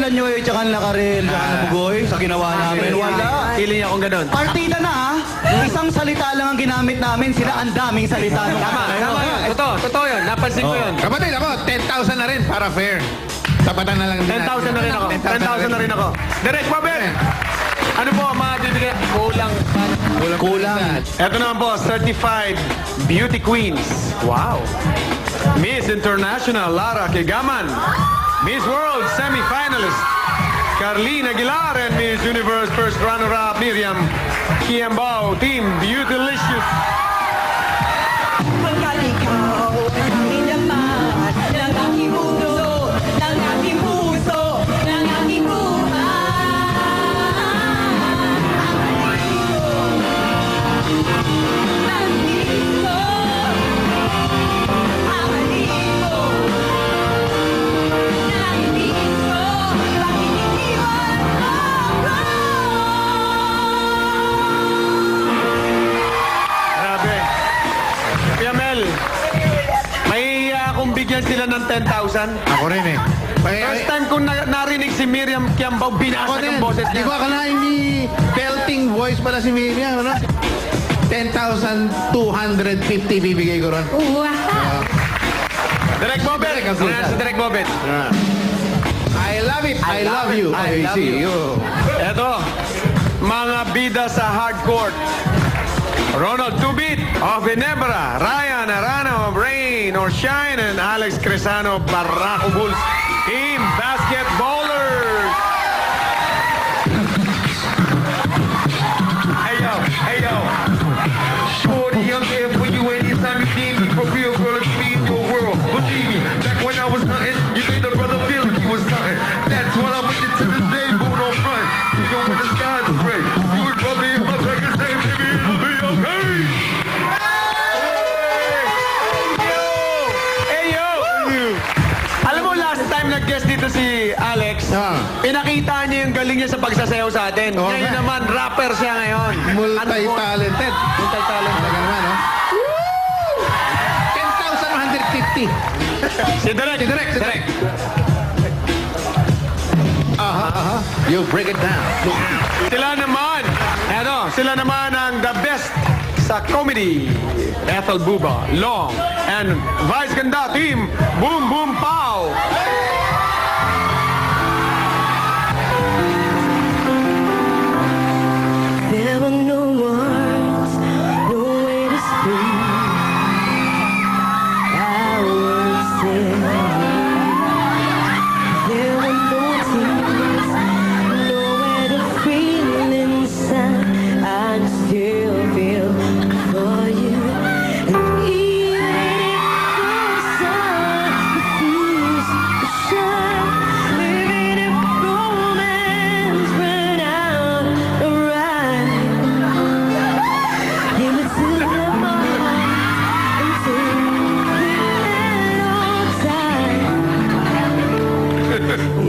dahilan nyo eh, tsaka nakarel, tsaka nabugoy sa ginawa namin. Wala. Feeling niya akong ganun. Partida na ha. Isang salita lang ang ginamit namin. Sila ang daming salita. Tama yun. Totoo yun. Napansin ko yun. Kapatid, ako, 10,000 na rin para fair. Tapatan na lang din. 10,000 na rin ako. 10,000 na rin ako. Direct Mabel! Ano po ang mga bibigay? Kulang. Ito naman po, certified beauty queens. Wow. Miss International Lara Kigaman. Miss World semi-finalist Carlene Aguilar and Miss Universe first runner-up Miriam Kiambao. Team Beautylicious. Pagkalikaw, minaman ng aking puso, ng aking puso, ng aking buhay. Nandito, ang alito, nandito, bakit iniwan ako? Grabe. Piamel, may akong bigyan sila ng 10,000. Ako rin eh. First time kong narinig si Miriam Kiambao, Ako binasag din. ang boses Di niya. ko akalain ni belting voice pala si Miriam, ano? 10,250 bibigay ko ron. Wow! Direct Bobet. Direct ang susunod. Ayan si Direct Bobet. I love it. I love you. I love you. Eto, mga bida sa hardcourt. Ronald Tubit of Ginebra, Ryan Arano of Rain or Shine, and Alex Cresano of Barraco Bulls. Team Basketballers. Hey yo. Shorty, I'm there for you anytime you need me. For real, girl, it's me in your world. Believe me, back when I was nothing, you made the brother feel like he was nothing. That's what I went to this day, moving on front. You know when the skies are gray. You would rub me in my back and say, baby, it'll be okay. Hey yo! Alam mo, last time nag-guest dito si Alex, pinakita niya yung galing niya sa pagsasayaw sa atin. Oo Ngayon nga. naman, rapper siya ngayon. Multi-talented. Multi-talent. Talaga naman, no? 10,150. Si Direk. Direk. You break it down. Sila naman ang the best sa comedy. Ethel Buba, Long, and Vice Ganda Team, Boom Boom Pow. There were no words, no way to speak. I was there were no tears, nowhere to feel inside. I still feel for you. And even if the sun refused to shine, even if romance ran out of rhyme, give it to them all until we're time.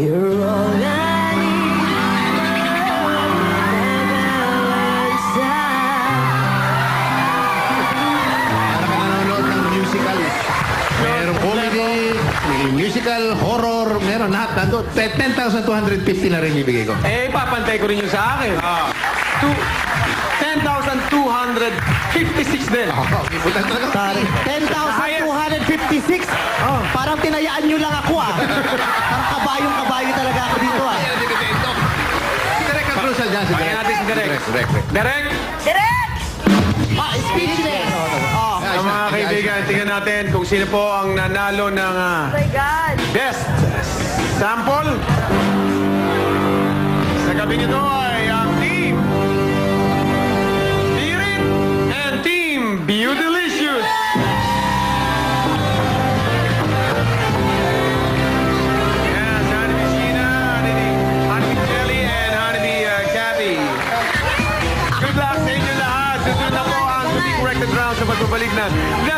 You're all I need. Para ka nanonood ng musical. Meron comedy, may musical, horror, meron lahat. Nandun. 10,250 na rin ibigay ko. Eh, papantay ko rin yung sa akin. 10,256 din. Ibutan talaga. 10,256. Parang tinayaan nyo lang ako ah. Parang kabayong-kabayo talaga ako dito ah. Si Direk ang crucial dyan. Si Pakinggan natin si Direk. Direk, Speechless. ang mga kaibigan, tingnan natin kung sino po ang nanalo ng My God! best sample. Sa gabing ito ay ang Team Tirit and Team Beautylicious. Yes, Honeybee Sheena, Honeybee Jelly, and Honeybee Kathy. Good luck sa inyo lahat. Susunod na po ang to be corrected round sa pagbabalik ng The